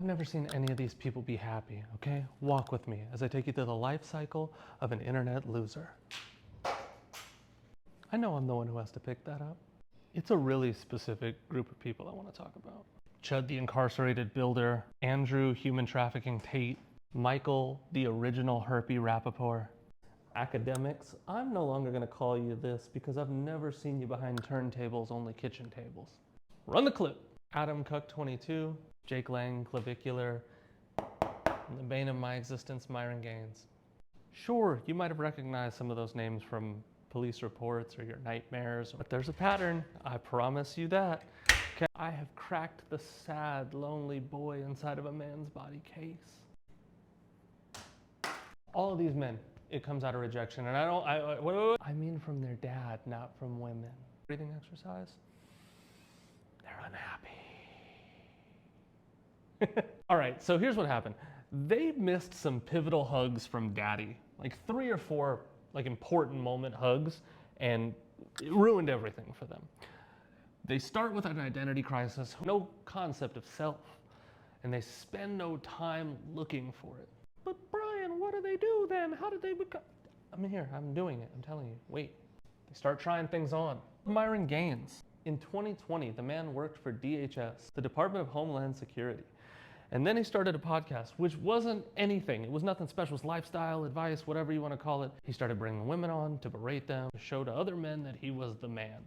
I've never seen any of these people be happy, okay? Walk with me as I take you through the life cycle of an internet loser. I know I'm the one who has to pick that up. It's a really specific group of people I want to talk about. Chud, the incarcerated builder, Andrew, human trafficking Tate, Michael, the original herpy Rappaport. Academics, I'm no longer going to call you this because I've never seen you behind turntables, only kitchen tables. Run the clip. Adam Cook 22, Jake Lang, clavicular, and the bane of my existence, Myron Gaines. Sure, you might have recognized some of those names from police reports or your nightmares, but there's a pattern, I promise you that. Okay. I have cracked the sad, lonely boy inside of a man's body case. All of these men, it comes out of rejection, and I mean from their dad, not from women. Breathing exercise, they're unhappy. All right, so here's what happened. They missed some pivotal hugs from daddy, like 3 or 4 like important moment hugs, and it ruined everything for them. They start with an identity crisis, no concept of self, and they spend no time looking for it. But Brian, what do they do then? How did they become? I'm here, I'm doing it, I'm telling you, wait. They start trying things on. Myron Gaines. In 2020, the man worked for DHS, the Department of Homeland Security. And then he started a podcast, which wasn't anything. It was nothing special. It was lifestyle, advice, whatever you want to call it. He started bringing women on to berate them, to show to other men that he was the man.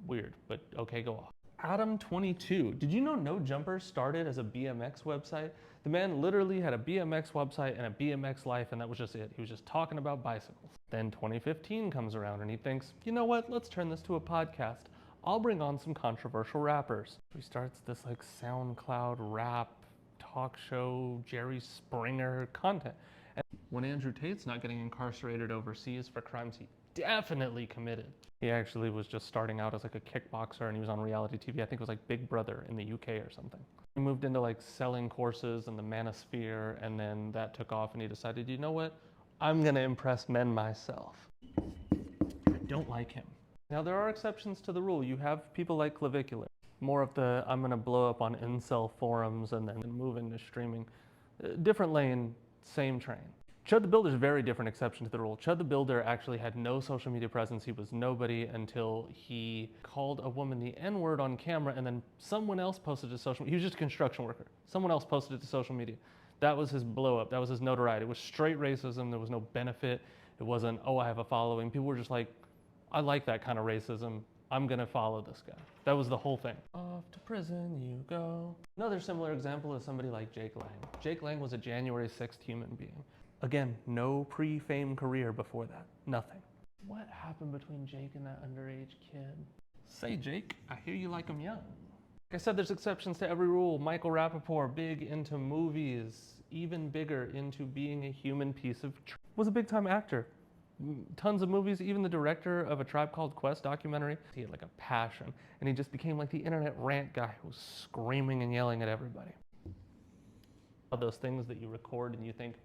Weird, but okay, go off. Adam 22. Did you know No Jumper started as a BMX website? The man literally had a BMX website and a BMX life, and that was just it. He was just talking about bicycles. Then 2015 comes around and he thinks, you know what, let's turn this to a podcast. I'll bring on some controversial rappers. He starts this like SoundCloud rap talk show, Jerry Springer content. And when Andrew Tate's not getting incarcerated overseas for crimes he definitely committed. He actually was just starting out as like a kickboxer and he was on reality TV. I think it was like Big Brother in the UK or something. He moved into like selling courses in the manosphere, and then that took off and he decided, you know what? I'm gonna impress men myself. I don't like him. Now there are exceptions to the rule. You have people like Clavicular. More of the, I'm gonna blow up on incel forums and then move into streaming. Different lane, same train. Chud the Builder is a very different exception to the rule. Chud the Builder actually had no social media presence. He was nobody until he called a woman the N-word on camera, and then someone else posted it to social media. He was just a construction worker. Someone else posted it to social media. That was his blow up. That was his notoriety. It was straight racism. There was no benefit. It wasn't, oh, I have a following. People were just like, I like that kind of racism. I'm gonna follow this guy. That was the whole thing. Off to prison you go. Another similar example is somebody like Jake Lang. Jake Lang was a January 6th human being. Again, no pre-fame career before that, nothing. What happened between Jake and that underage kid? Say Jake, I hear you like him young. Like I said, there's exceptions to every rule. Michael Rappaport, big into movies, even bigger into being a human piece of was a big time actor. Tons of movies, even the director of A Tribe Called Quest documentary. He had like a passion, and he just became like the internet rant guy who was screaming and yelling at everybody. Those things that you record and you think,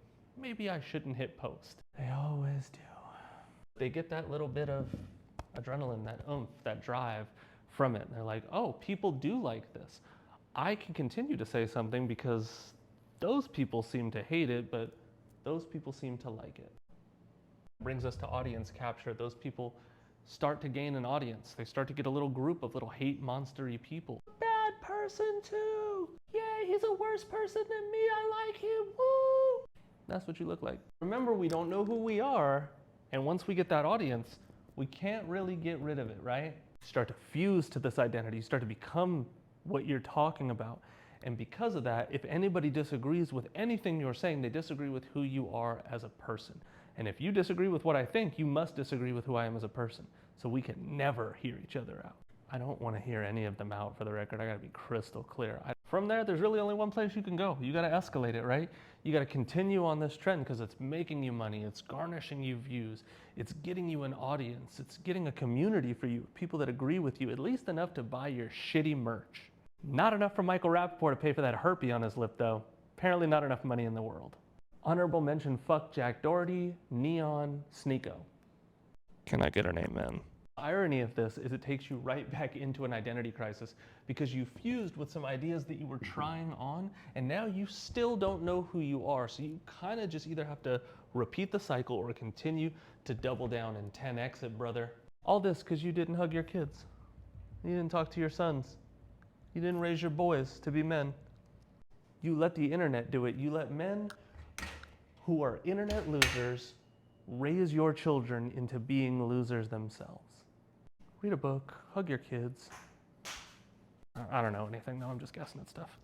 maybe I shouldn't hit post. They always do. They get that little bit of adrenaline, that oomph, that drive from it. And they're like, oh, people do like this. I can continue to say something because those people seem to hate it, but those people seem to like it. Brings us to audience capture. Those people start to gain an audience. They start to get a little group of little hate monstery people. Bad person too. Yay, he's a worse person than me. I like him. Woo! That's what you look like. Remember, we don't know who we are, and once we get that audience, we can't really get rid of it, right? You start to fuse to this identity. You start to become what you're talking about. And because of that, if anybody disagrees with anything you're saying, they disagree with who you are as a person. And if you disagree with what I think, you must disagree with who I am as a person. So we can never hear each other out. I don't want to hear any of them out, for the record. I gotta be crystal clear. From there, there's really only one place you can go. You gotta escalate it, right? You gotta continue on this trend because it's making you money, it's garnishing you views, it's getting you an audience, it's getting a community for you, people that agree with you, at least enough to buy your shitty merch. Not enough for Michael Rappaport to pay for that herpy on his lip, though. Apparently not enough money in the world. Honorable mention, fuck Jack Doherty, Neon, Sneeko. Can I get an amen? The irony of this is it takes you right back into an identity crisis because you fused with some ideas that you were trying on, and now you still don't know who you are. So you kind of just either have to repeat the cycle or continue to double down and 10x it, brother. All this because you didn't hug your kids. You didn't talk to your sons. You didn't raise your boys to be men. You let the internet do it. You let men who are internet losers raise your children into being losers themselves. Read a book, hug your kids. I don't know anything though, I'm just guessing at stuff.